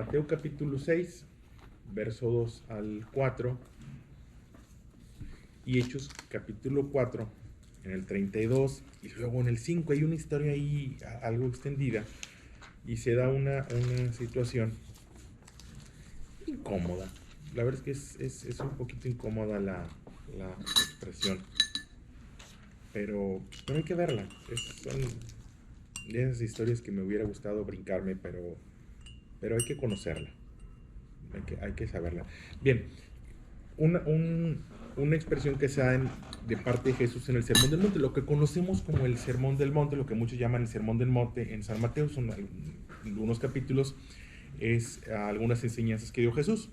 Mateo capítulo 6, verso 2 al 4, y Hechos capítulo 4, en el 32, y luego en el 5 hay una historia ahí algo extendida, y se da una situación incómoda. La verdad es que es un poquito incómoda la expresión, pero hay que verla. Son de esas historias que me hubiera gustado brincarme, pero hay que conocerla, hay que saberla. Bien, una expresión que se da de parte de Jesús en el Sermón del Monte, lo que conocemos como el Sermón del Monte, lo que muchos llaman el Sermón del Monte en San Mateo, son algunos capítulos, es algunas enseñanzas que dio Jesús,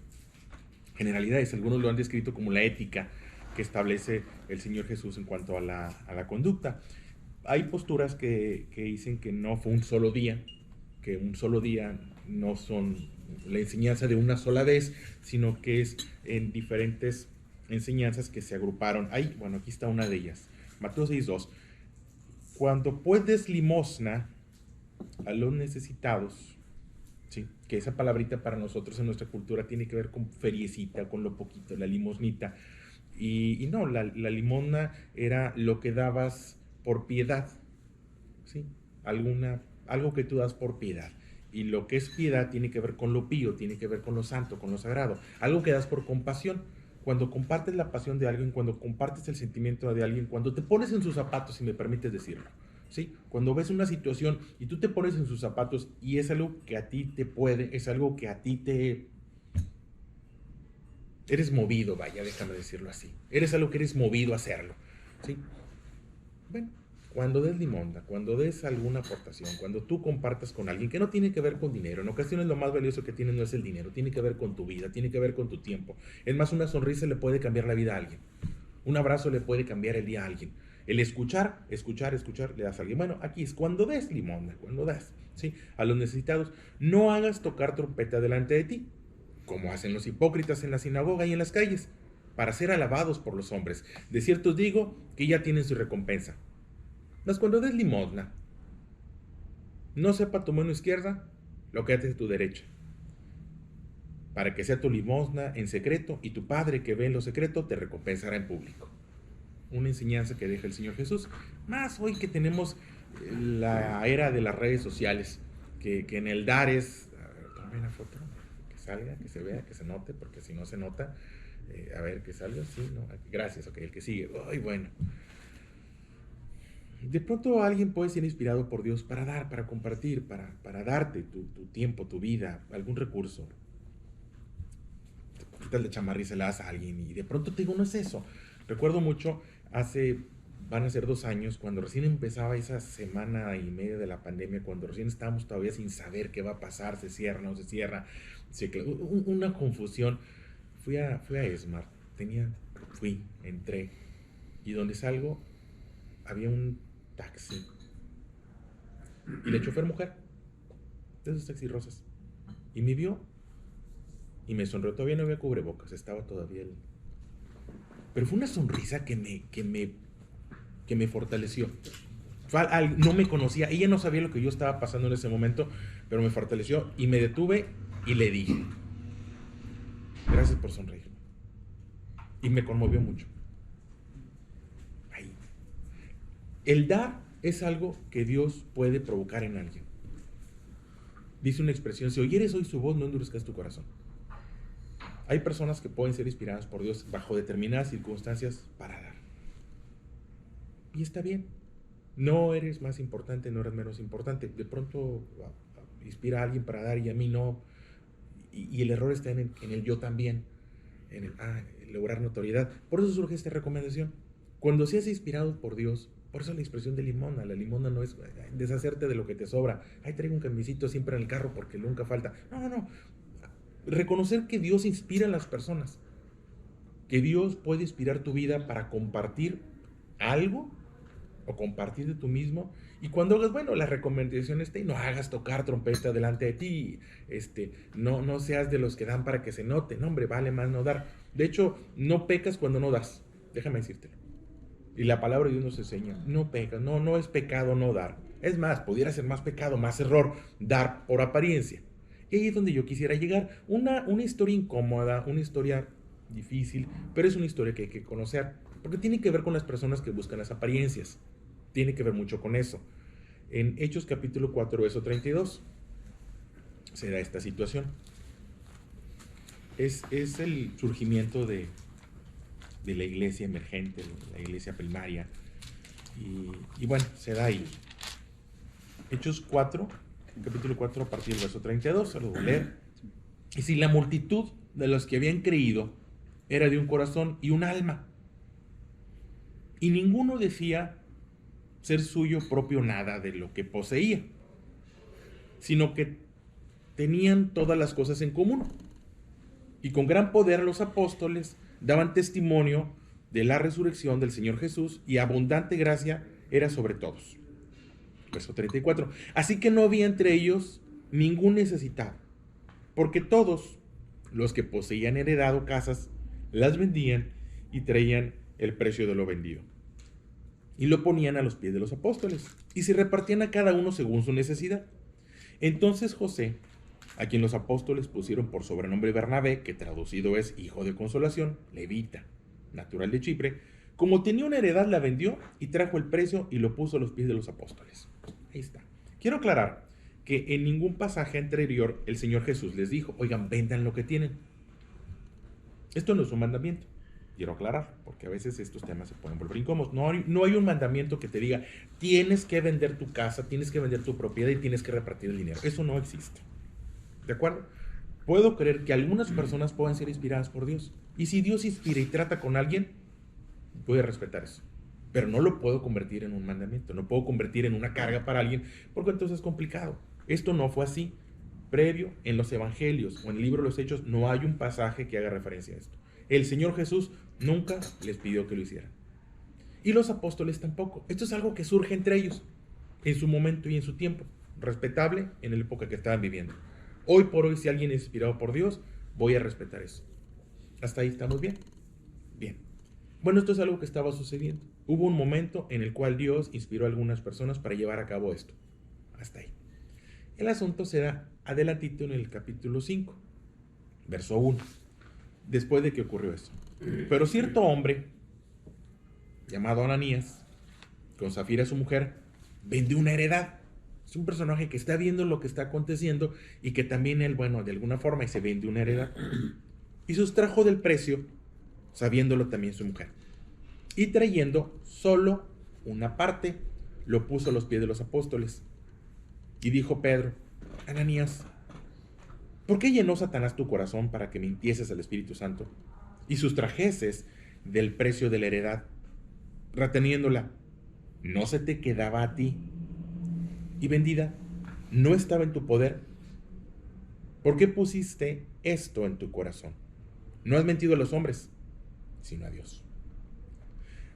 generalidades. Algunos lo han descrito como la ética que establece el Señor Jesús en cuanto a la conducta. Hay posturas que dicen que no fue un solo día, que un solo día no son la enseñanza de una sola vez, sino que es en diferentes enseñanzas que se agruparon. Bueno, aquí está una de ellas. Mateo 6:2. Cuando puedes limosna a los necesitados, ¿sí? Que esa palabrita para nosotros en nuestra cultura tiene que ver con feriecita, con lo poquito, la limosnita. Y no, la limosna era lo que dabas por piedad, ¿sí? Algo que tú das por piedad. Y lo que es piedad tiene que ver con lo pío, tiene que ver con lo santo, con lo sagrado. Algo que das por compasión. Cuando compartes la pasión de alguien, cuando compartes el sentimiento de alguien, cuando te pones en sus zapatos, si me permites decirlo, ¿sí? Cuando ves una situación y tú te pones en sus zapatos y es algo que a ti te puede, es algo que a ti te... Eres movido, vaya, déjame decirlo así. Eres algo que eres movido a hacerlo, ¿sí? Bueno, cuando des limonda, cuando des alguna aportación, cuando tú compartas con alguien que no tiene que ver con dinero, en ocasiones lo más valioso que tienes no es el dinero, tiene que ver con tu vida, tiene que ver con tu tiempo. Es más, una sonrisa le puede cambiar la vida a alguien. Un abrazo le puede cambiar el día a alguien. El escuchar, le das a alguien. Bueno, aquí es cuando des limonda, cuando das, ¿sí? A los necesitados, no hagas tocar trompeta delante de ti, como hacen los hipócritas en la sinagoga y en las calles, para ser alabados por los hombres. De cierto os digo que ya tienen su recompensa. Mas cuando des limosna, no sepa tu mano izquierda lo que hace tu derecha, para que sea tu limosna en secreto, y tu Padre que ve en lo secreto te recompensará en público. Una enseñanza que deja el Señor Jesús, más hoy que tenemos la era de las redes sociales, que en el dar es... Tome una foto, que salga, que se vea, que se note, porque si no se nota, a ver, que salga, sí, no, gracias, ok, el que sigue, ay, bueno. De pronto alguien puede ser inspirado por Dios para dar, para compartir, para darte tu tiempo, tu vida, algún recurso. Te quitas la chamarra y se la das a alguien y de pronto te digo, no es eso. Recuerdo mucho, van a ser 2 años, cuando recién empezaba esa semana y media de la pandemia, cuando recién estábamos todavía sin saber qué va a pasar, se cierra, no se cierra, una confusión. Fui a Esmart, entré, y donde salgo había un taxi y la chofer mujer, de esos taxis rosas, y me vio y me sonrió. Todavía no había cubrebocas, estaba todavía pero fue una sonrisa que me fortaleció. No me conocía, ella no sabía lo que yo estaba pasando en ese momento, pero me fortaleció y me detuve y le dije, gracias por sonreír. Y me conmovió mucho. Ahí. El dar es algo que Dios puede provocar en alguien. Dice una expresión, si oyeres hoy su voz, no endurezcas tu corazón. Hay personas que pueden ser inspiradas por Dios bajo determinadas circunstancias para dar. Y está bien. No eres más importante, no eres menos importante. De pronto inspira a alguien para dar y a mí no. Y el error está en el yo también, en lograr notoriedad. Por eso surge esta recomendación. Cuando seas inspirado por Dios, por eso la expresión de limona. La limona no es deshacerte de lo que te sobra. Traigo un camisito siempre en el carro porque nunca falta. No. Reconocer que Dios inspira a las personas. Que Dios puede inspirar tu vida para compartir algo o compartir de tú mismo. Y cuando hagas, la recomendación está y no hagas tocar trompeta delante de ti. No seas de los que dan para que se note. No, hombre, vale más no dar. De hecho, no pecas cuando no das. Déjame decírtelo. Y la palabra de Dios nos enseña, no pecas, no es pecado no dar. Es más, pudiera ser más pecado, más error, dar por apariencia. Y ahí es donde yo quisiera llegar. Una historia incómoda, una historia difícil, pero es una historia que hay que conocer, porque tiene que ver con las personas que buscan las apariencias. Tiene que ver mucho con eso. En Hechos capítulo 4, verso 32, se da esta situación. Es el surgimiento de la iglesia emergente, la iglesia primaria. Y bueno, se da ahí. Hechos 4, capítulo 4, a partir del verso 32, se lo voy a leer. Y si la multitud de los que habían creído era de un corazón y un alma, y ninguno decía ser suyo propio nada de lo que poseía, sino que tenían todas las cosas en común. Y con gran poder los apóstoles daban testimonio de la resurrección del Señor Jesús, y abundante gracia era sobre todos. Verso 34. Así que no había entre ellos ningún necesitado, porque todos los que poseían heredado casas las vendían y traían el precio de lo vendido, y lo ponían a los pies de los apóstoles, y se repartían a cada uno según su necesidad. Entonces José, a quien los apóstoles pusieron por sobrenombre Bernabé, que traducido es hijo de consolación, levita, natural de Chipre, como tenía una heredad, la vendió y trajo el precio y lo puso a los pies de los apóstoles. Ahí está. Quiero aclarar que en ningún pasaje anterior el Señor Jesús les dijo, oigan, vendan lo que tienen. Esto no es un mandamiento. Quiero aclarar, porque a veces estos temas se pueden volver incómodos. No hay un mandamiento que te diga, tienes que vender tu casa, tienes que vender tu propiedad y tienes que repartir el dinero. Eso no existe. ¿De acuerdo? Puedo creer que algunas personas puedan ser inspiradas por Dios. Y si Dios inspira y trata con alguien, voy a respetar eso. Pero no lo puedo convertir en un mandamiento. No puedo convertir en una carga para alguien, porque entonces es complicado. Esto no fue así. Previo, en los evangelios o en el libro de los Hechos, no hay un pasaje que haga referencia a esto. El Señor Jesús nunca les pidió que lo hicieran. Y los apóstoles tampoco. Esto es algo que surge entre ellos, en su momento y en su tiempo. Respetable en la época que estaban viviendo. Hoy por hoy, si alguien es inspirado por Dios, voy a respetar eso. ¿Hasta ahí estamos bien? Bien. Bueno, esto es algo que estaba sucediendo. Hubo un momento en el cual Dios inspiró a algunas personas para llevar a cabo esto. Hasta ahí. El asunto se da adelantito en el capítulo 5, verso 1. Después de que ocurrió eso. Pero cierto hombre, llamado Ananías, con Zafira su mujer, vendió una heredad. Es un personaje que está viendo lo que está aconteciendo y que también él, bueno, de alguna forma, y se vende una heredad. Y sustrajo del precio, sabiéndolo también su mujer. Y trayendo solo una parte, lo puso a los pies de los apóstoles. Y dijo Pedro, Ananías, ¿por qué llenó Satanás tu corazón para que mintieses al Espíritu Santo y sustrajeses del precio de la heredad, reteniéndola? ¿No se te quedaba a ti? Y vendida, ¿no estaba en tu poder? ¿Por qué pusiste esto en tu corazón? No has mentido a los hombres, sino a Dios.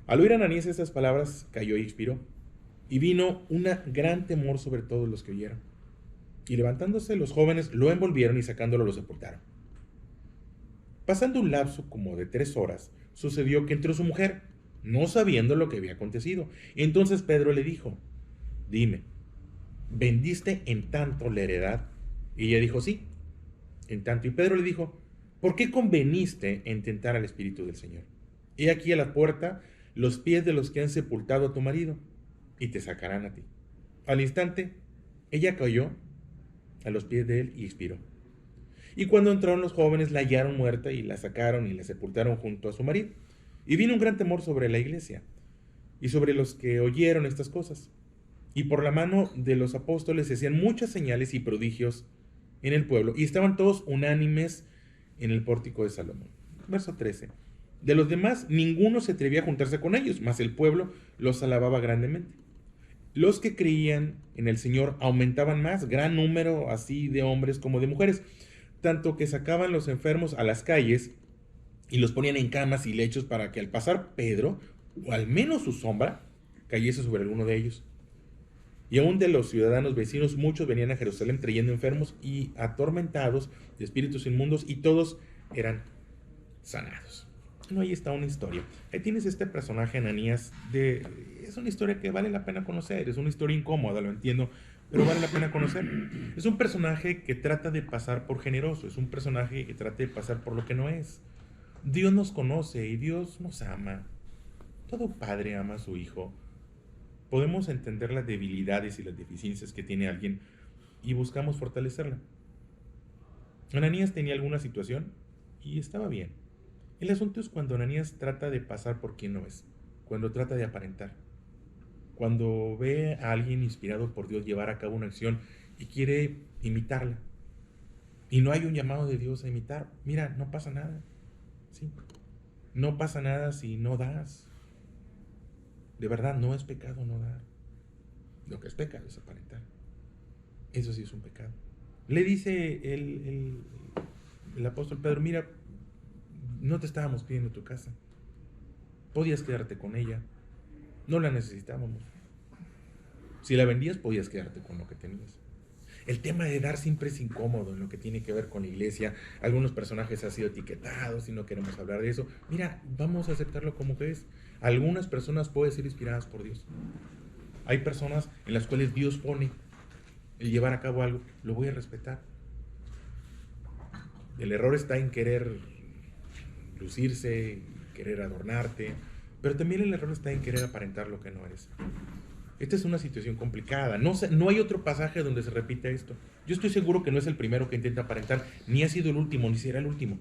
Al oír Ananías estas palabras, cayó y expiró, y vino un gran temor sobre todos los que oyeron. Y levantándose los jóvenes, lo envolvieron y sacándolo lo sepultaron. Pasando un lapso como de 3 horas, sucedió que entró su mujer, no sabiendo lo que había acontecido. Entonces Pedro le dijo, dime, ¿vendiste en tanto la heredad? Y ella dijo, sí, en tanto. Y Pedro le dijo, ¿por qué conveniste en tentar al Espíritu del Señor? He aquí a la puerta los pies de los que han sepultado a tu marido, y te sacarán a ti. Al instante, ella cayó a los pies de él y expiró. Y cuando entraron los jóvenes, la hallaron muerta y la sacaron y la sepultaron junto a su marido. Y vino un gran temor sobre la iglesia y sobre los que oyeron estas cosas. Y por la mano de los apóstoles se hacían muchas señales y prodigios en el pueblo, y estaban todos unánimes en el pórtico de Salomón. Verso 13. De los demás, ninguno se atrevía a juntarse con ellos, mas el pueblo los alababa grandemente. Los que creían en el Señor aumentaban más, gran número así de hombres como de mujeres, tanto que sacaban los enfermos a las calles y los ponían en camas y lechos para que al pasar Pedro, o al menos su sombra, cayese sobre alguno de ellos. Y aún de los ciudadanos vecinos, muchos venían a Jerusalén trayendo enfermos y atormentados de espíritus inmundos, y todos eran sanados. Bueno, ahí está una historia. Ahí tienes este personaje, Ananías, es una historia que vale la pena conocer, es una historia incómoda, lo entiendo, pero vale la pena conocer. Es un personaje que trata de pasar por generoso, es un personaje que trata de pasar por lo que no es. Dios nos conoce y Dios nos ama. Todo padre ama a su hijo. Podemos entender las debilidades y las deficiencias que tiene alguien y buscamos fortalecerla. Ananías tenía alguna situación y estaba bien. El asunto es cuando Ananías trata de pasar por quien no es, cuando trata de aparentar, cuando ve a alguien inspirado por Dios llevar a cabo una acción y quiere imitarla. Y no hay un llamado de Dios a imitar. Mira, no pasa nada. ¿Sí? No pasa nada si no das. De verdad, no es pecado no dar. Lo que es pecado es aparentar. Eso sí es un pecado. Le dice el apóstol Pedro, mira, no te estábamos pidiendo tu casa. Podías quedarte con ella. No la necesitábamos. Si la vendías, podías quedarte con lo que tenías. El tema de dar siempre es incómodo en lo que tiene que ver con la iglesia. Algunos personajes han sido etiquetados y no queremos hablar de eso. Mira, vamos a aceptarlo como que es. Algunas personas pueden ser inspiradas por Dios. Hay personas en las cuales Dios pone el llevar a cabo algo. Lo voy a respetar. El error está en querer lucirse, querer adornarte, pero también el error está en querer aparentar lo que no eres. Esta es una situación complicada. No hay otro pasaje donde se repita esto. Yo estoy seguro que no es el primero que intenta aparentar, ni ha sido el último, ni será el último.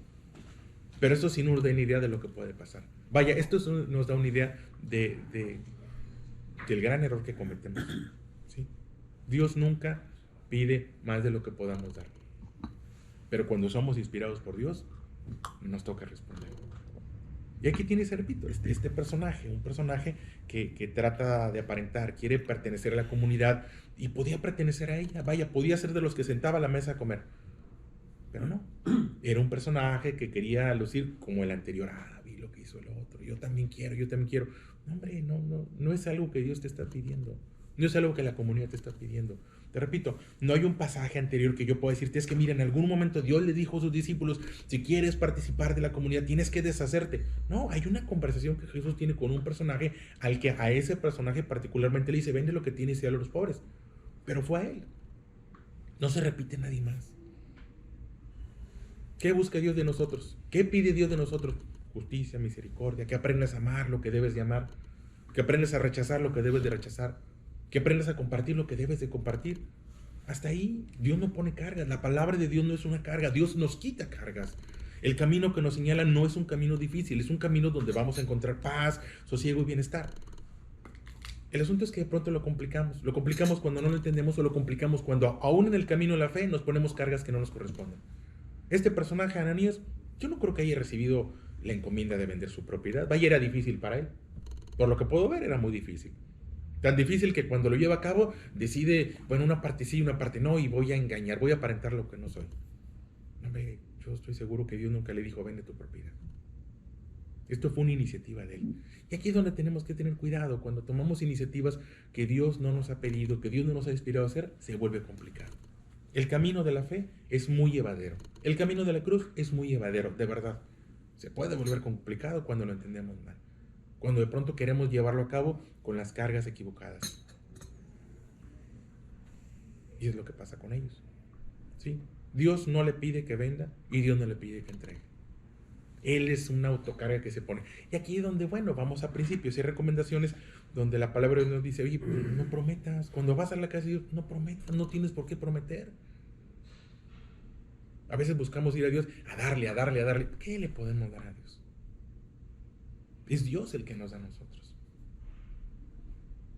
Pero esto sí nos da una idea de lo que puede pasar. Vaya, esto nos da una idea del gran error que cometemos. ¿Sí? Dios nunca pide más de lo que podamos dar. Pero cuando somos inspirados por Dios, nos toca responder. Y aquí tienes, repito, este personaje, un personaje que trata de aparentar, quiere pertenecer a la comunidad y podía pertenecer a ella. Vaya, podía ser de los que sentaba a la mesa a comer. Pero no, era un personaje que quería lucir como el anterior. Vi lo que hizo el otro, yo también quiero. No, hombre, no es algo que Dios te está pidiendo. No es algo que la comunidad te está pidiendo. Te repito, no hay un pasaje anterior que yo pueda decirte, es que mira, en algún momento Dios le dijo a sus discípulos, si quieres participar de la comunidad, tienes que deshacerte. No, hay una conversación que Jesús tiene con un personaje al que a ese personaje particularmente le dice, vende lo que tienes y dale a los pobres. Pero fue a él. No se repite nadie más. ¿Qué busca Dios de nosotros? ¿Qué pide Dios de nosotros? Justicia, misericordia, que aprendas a amar lo que debes de amar, que aprendas a rechazar lo que debes de rechazar, que aprendas a compartir lo que debes de compartir. Hasta ahí, Dios no pone cargas. La palabra de Dios no es una carga. Dios nos quita cargas. El camino que nos señala no es un camino difícil, es un camino donde vamos a encontrar paz, sosiego y bienestar. El asunto es que de pronto lo complicamos. Lo complicamos cuando no lo entendemos o lo complicamos cuando aún en el camino de la fe nos ponemos cargas que no nos corresponden. Este personaje, Ananías, yo no creo que haya recibido la encomienda de vender su propiedad. Vaya, era difícil para él. Por lo que puedo ver, era muy difícil. Tan difícil que cuando lo lleva a cabo, decide, bueno, una parte sí, una parte no, y voy a engañar, voy a aparentar lo que no soy. Hombre, yo estoy seguro que Dios nunca le dijo, vende tu propiedad. Esto fue una iniciativa de él. Y aquí es donde tenemos que tener cuidado. Cuando tomamos iniciativas que Dios no nos ha pedido, que Dios no nos ha inspirado a hacer, se vuelve complicado. El camino de la fe es muy llevadero. El camino de la cruz es muy llevadero, de verdad. Se puede volver complicado cuando lo entendemos mal. Cuando de pronto queremos llevarlo a cabo con las cargas equivocadas. Y es lo que pasa con ellos. ¿Sí? Dios no le pide que venda y Dios no le pide que entregue. Él es una autocarga que se pone. Y aquí es donde, bueno, vamos a principios y recomendaciones donde la palabra de Dios nos dice, oye, no prometas. Cuando vas a la casa de Dios, no prometas, no tienes por qué prometer. A veces buscamos ir a Dios a darle. ¿Qué le podemos dar a Dios? Es Dios el que nos da a nosotros.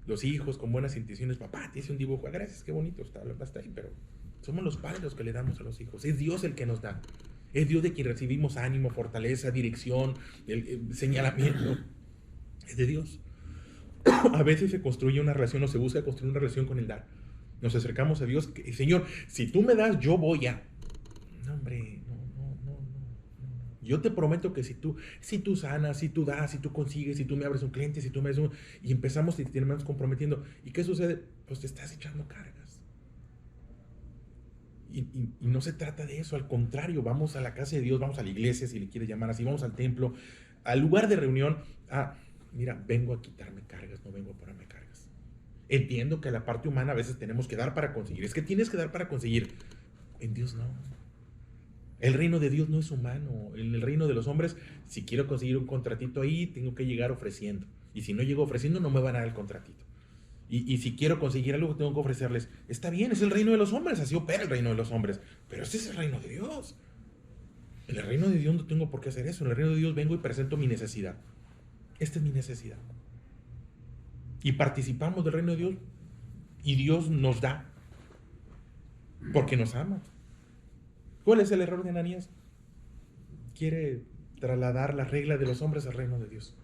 Los hijos con buenas intenciones, papá, te hice un dibujo, gracias, qué bonito está ahí, pero somos los padres los que le damos a los hijos. Es Dios el que nos da. Es Dios de quien recibimos ánimo, fortaleza, dirección, el señalamiento. Es de Dios. A veces se construye una relación o se busca construir una relación con el dar. Nos acercamos a Dios, Señor, si tú me das, yo voy a... No, hombre, no. Yo te prometo que si tú sanas, si tú das, si tú consigues, si tú me abres un cliente, si tú me das un... Y empezamos y te terminamos comprometiendo. ¿Y qué sucede? Pues te estás echando cargas. Y no se trata de eso, al contrario, vamos a la casa de Dios, vamos a la iglesia, si le quieres llamar así, vamos al templo, al lugar de reunión. Mira, vengo a quitarme cargas, no vengo a ponerme cargas. Entiendo que la parte humana a veces tenemos que dar para conseguir. Es que tienes que dar para conseguir. En Dios no. El reino de Dios no es humano. En el reino de los hombres, si quiero conseguir un contratito ahí, tengo que llegar ofreciendo. Y si no llego ofreciendo, no me van a dar el contratito. Y si quiero conseguir algo, tengo que ofrecerles. Está bien, es el reino de los hombres, así opera el reino de los hombres. Pero este es el reino de Dios. En el reino de Dios no tengo por qué hacer eso. En el reino de Dios vengo y presento mi necesidad. Esta es mi necesidad. Y participamos del reino de Dios. Y Dios nos da. Porque nos ama. ¿Cuál es el error de Ananías? Quiere trasladar la regla de los hombres al reino de Dios.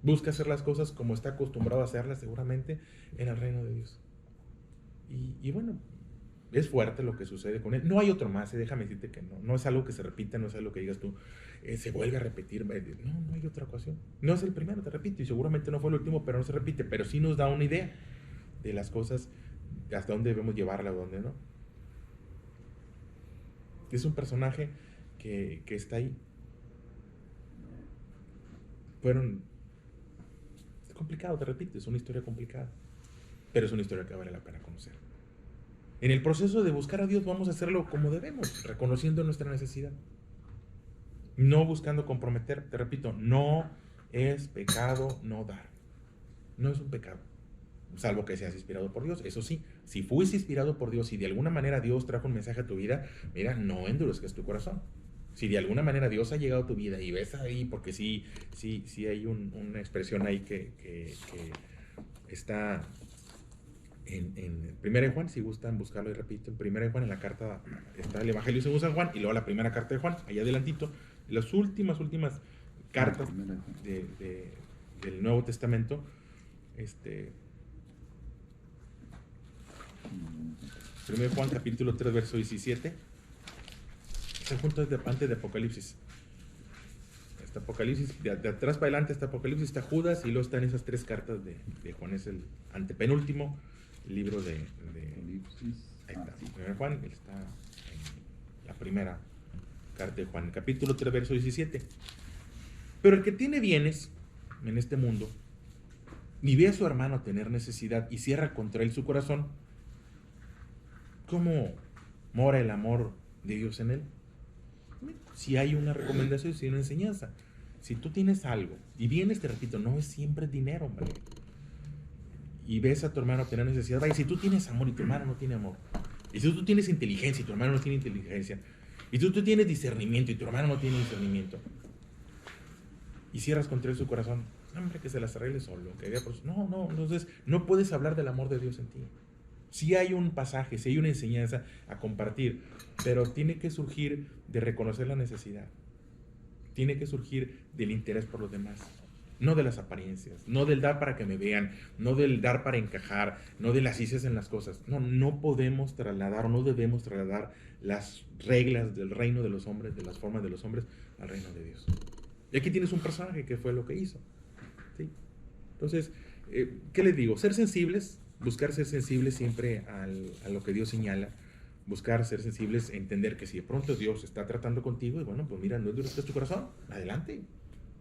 Busca hacer las cosas como está acostumbrado a hacerlas seguramente en el reino de Dios. Y bueno, es fuerte lo que sucede con él. No hay otro más, déjame decirte que no. No es algo que se repita, no es algo que digas tú, se vuelve a repetir. No hay otra ocasión. No es el primero, te repito, y seguramente no fue el último, pero no se repite. Pero sí nos da una idea de las cosas, hasta dónde debemos llevarla o dónde no. Es un personaje que está ahí. Es complicado, te repito, es una historia complicada, pero es una historia que vale la pena conocer. En el proceso de buscar a Dios vamos a hacerlo como debemos, reconociendo nuestra necesidad, no buscando comprometer. Te repito, no es pecado no dar, no es un pecado, salvo que seas inspirado por Dios. Eso sí, si fuiste inspirado por Dios y de alguna manera Dios trajo un mensaje a tu vida, mira, no endurezcas tu corazón. Si de alguna manera Dios ha llegado a tu vida y ves ahí, porque sí hay una expresión ahí que está en 1 de Juan, si gustan buscarlo y repito, en 1 de Juan, en la carta, está el Evangelio según San Juan, y luego la primera carta de Juan, allá adelantito, las últimas cartas del Nuevo Testamento, 1 de Juan, capítulo 3, verso 17, está junto antes de Apocalipsis. Está Apocalipsis, de atrás para adelante está Apocalipsis, está Judas, y luego están esas 3 cartas de Juan. Es el antepenúltimo libro de ahí está, 1 de Juan, está en la primera carta de Juan, capítulo 3, verso 17. Pero el que tiene bienes en este mundo y ve a su hermano tener necesidad y cierra contra él su corazón, ¿cómo mora el amor de Dios en él? Si hay una recomendación, si hay una enseñanza. Si tú tienes algo y vienes, te repito, no es siempre dinero, hombre, y ves a tu hermano tener necesidad, vaya, si tú tienes amor y tu hermano no tiene amor, y si tú tienes inteligencia y tu hermano no tiene inteligencia, y tú tienes discernimiento y tu hermano no tiene discernimiento, y cierras contra él su corazón, hombre, que se las arregle solo, no, entonces no puedes hablar del amor de Dios en ti. Sí hay un pasaje, sí hay una enseñanza a compartir, pero tiene que surgir de reconocer la necesidad. Tiene que surgir del interés por los demás, no de las apariencias, no del dar para que me vean, no del dar para encajar, no de las hices en las cosas. No podemos trasladar o no debemos trasladar las reglas del reino de los hombres, de las formas de los hombres, al reino de Dios. Y aquí tienes un personaje que fue lo que hizo. ¿Sí? Entonces, ¿qué les digo? Ser sensibles. Buscar ser sensibles siempre a lo que Dios señala, buscar ser sensibles, entender que si de pronto Dios está tratando contigo, y bueno, pues mira, no endurezcas tu corazón, adelante,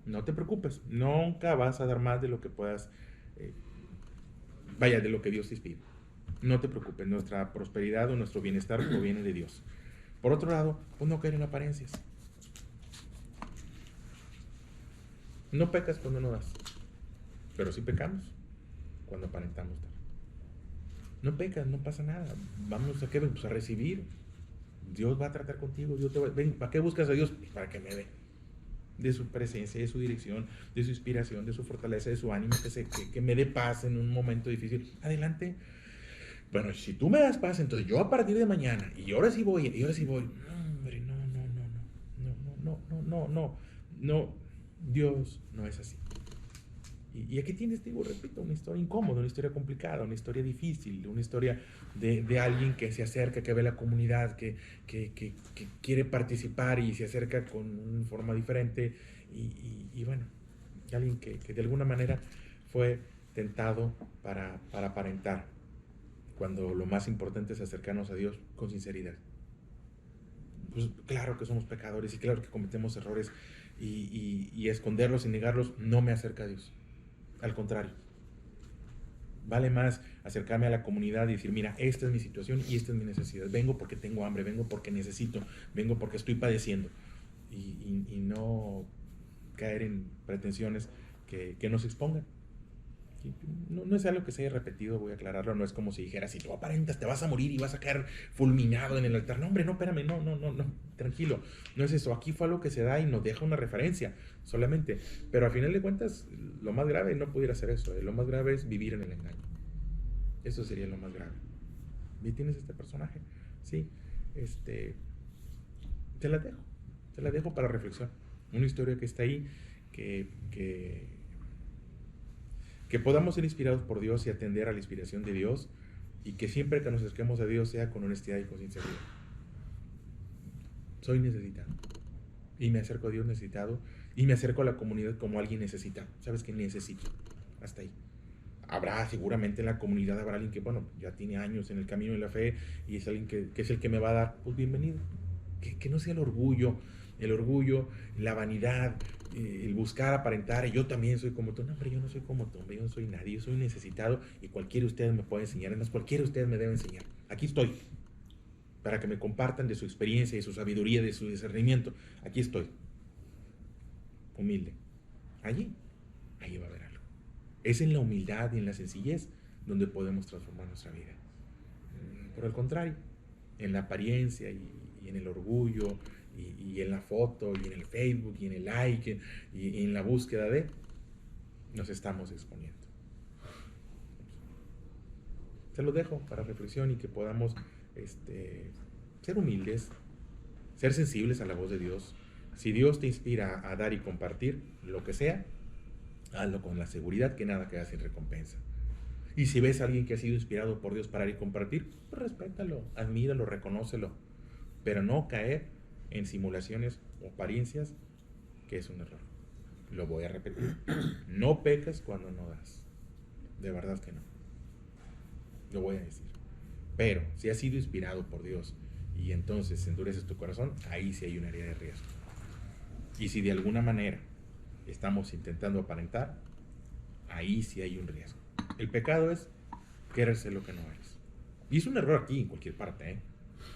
no te preocupes, nunca vas a dar más de lo que puedas, de lo que Dios te pide. No te preocupes, nuestra prosperidad o nuestro bienestar proviene de Dios. Por otro lado, pues no caer en apariencias. No pecas cuando no das, pero sí pecamos cuando aparentamos dar. No pecas, no pasa nada. Vamos a qué, pues a recibir. Dios va a tratar contigo. Dios te va, ven, ¿para qué buscas a Dios? Pues para que me dé de su presencia, de su dirección, de su inspiración, de su fortaleza, de su ánimo, que me dé paz en un momento difícil. Adelante. Bueno, si tú me das paz, entonces yo a partir de mañana, y ahora sí voy. No, hombre, no. Dios no es así. Y aquí tienes, digo, repito, una historia incómoda, una historia complicada, una historia difícil, una historia de alguien que se acerca, que ve la comunidad, que quiere participar y se acerca con una forma diferente. Y bueno, alguien que de alguna manera fue tentado para aparentar, cuando lo más importante es acercarnos a Dios con sinceridad. Pues claro que somos pecadores y claro que cometemos errores, y esconderlos y negarlos no me acerca a Dios. Al contrario, Vale más acercarme a la comunidad y decir, mira, esta es mi situación y esta es mi necesidad. Vengo porque tengo hambre, vengo porque necesito, vengo porque estoy padeciendo. Y no caer en pretensiones que nos expongan. No, no es algo que se haya repetido, voy a aclararlo, no es como si dijera, si tú aparentas te vas a morir y vas a caer fulminado en el altar. No, hombre, no, espérame, no, tranquilo, no es eso. Aquí fue algo que se da y nos deja una referencia solamente, pero al final de cuentas, lo más grave no pudiera ser eso, lo más grave es vivir en el engaño. Eso sería lo más grave. ¿Y tienes este personaje? Sí, te la dejo, te la dejo para reflexión. Una historia que está ahí, que, que que podamos ser inspirados por Dios y atender a la inspiración de Dios, y que siempre que nos acerquemos a Dios sea con honestidad y con sinceridad. Soy necesitado y me acerco a Dios necesitado y me acerco a la comunidad como alguien necesitado. ¿Sabes qué necesito? Hasta ahí. Habrá seguramente en la comunidad, habrá alguien que, bueno, ya tiene años en el camino de la fe y es alguien que es el que me va a dar, pues bienvenido. Que no sea el orgullo, la vanidad, el buscar aparentar, yo también soy como tú. No, hombre, yo no soy como tú, hombre, yo no soy nadie, yo soy necesitado y cualquiera de ustedes me puede enseñar, además cualquiera de ustedes me debe enseñar. Aquí estoy, para que me compartan de su experiencia, de su sabiduría, de su discernimiento. Aquí estoy, humilde. Allí va a haber algo. Es en la humildad y en la sencillez donde podemos transformar nuestra vida. Por el contrario, en la apariencia y en el orgullo y en la foto y en el Facebook y en el like y en la búsqueda de, nos estamos exponiendo. Se lo dejo para reflexión y que podamos ser humildes, ser sensibles a la voz de Dios. Si Dios te inspira a dar y compartir lo que sea, hazlo con la seguridad que nada queda sin recompensa. Y si ves a alguien que ha sido inspirado por Dios para ir y compartir, pues respétalo, admíralo, reconócelo, pero no caer en simulaciones o apariencias, que es un error. Lo voy a repetir. No pecas cuando no das. De verdad que no. Lo voy a decir. Pero si has sido inspirado por Dios y entonces endureces tu corazón, ahí sí hay un área de riesgo. Y si de alguna manera estamos intentando aparentar, ahí sí hay un riesgo. El pecado es querer ser lo que no eres. Y es un error aquí en cualquier parte, ¿eh?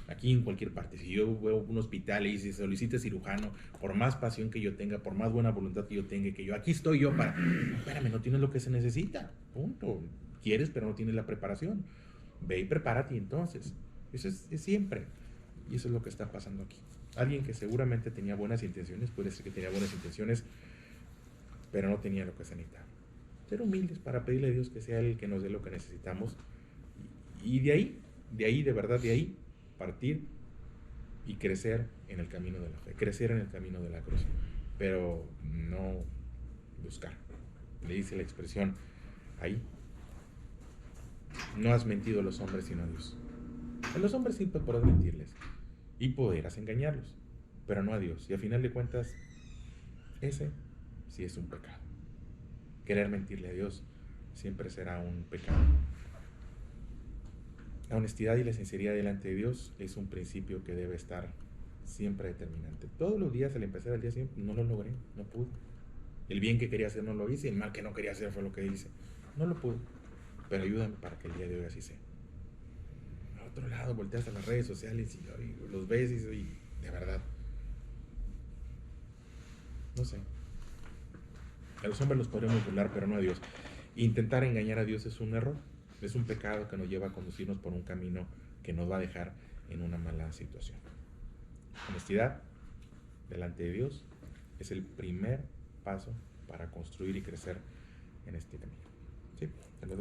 Aquí en cualquier parte. Si yo veo un hospital y si solicita cirujano, por más pasión que yo tenga, por más buena voluntad que yo tenga, que yo aquí estoy yo para, no, espérame, no tienes lo que se necesita, punto. Quieres, pero no tienes la preparación. Ve y prepárate entonces. Eso es siempre. Y eso es lo que está pasando aquí. Alguien que seguramente tenía buenas intenciones, puede ser que tenía buenas intenciones, pero no tenía lo que se necesitaba. Ser humildes para pedirle a Dios que sea Él el que nos dé lo que necesitamos. Y de ahí, de verdad, de ahí, partir y crecer en el camino de la fe, crecer en el camino de la cruz, pero no buscar. Le dice la expresión ahí, no has mentido a los hombres sino a Dios. A los hombres sí podrás mentirles y podrás engañarlos, pero no a Dios. Y a final de cuentas, ese sí es un pecado. Querer mentirle a Dios siempre será un pecado. La honestidad y la sinceridad delante de Dios es un principio que debe estar siempre determinante. Todos los días, al empezar el día, siempre no lo logré, no pude. El bien que quería hacer no lo hice, el mal que no quería hacer fue lo que hice. No lo pude, pero ayúdame para que el día de hoy así sea. A otro lado, volteas a las redes sociales y los ves y de verdad, no sé. A los hombres los podremos burlar, pero no a Dios. Intentar engañar a Dios es un error, es un pecado que nos lleva a conducirnos por un camino que nos va a dejar en una mala situación. Honestidad delante de Dios es el primer paso para construir y crecer en este camino. ¿Sí? Te lo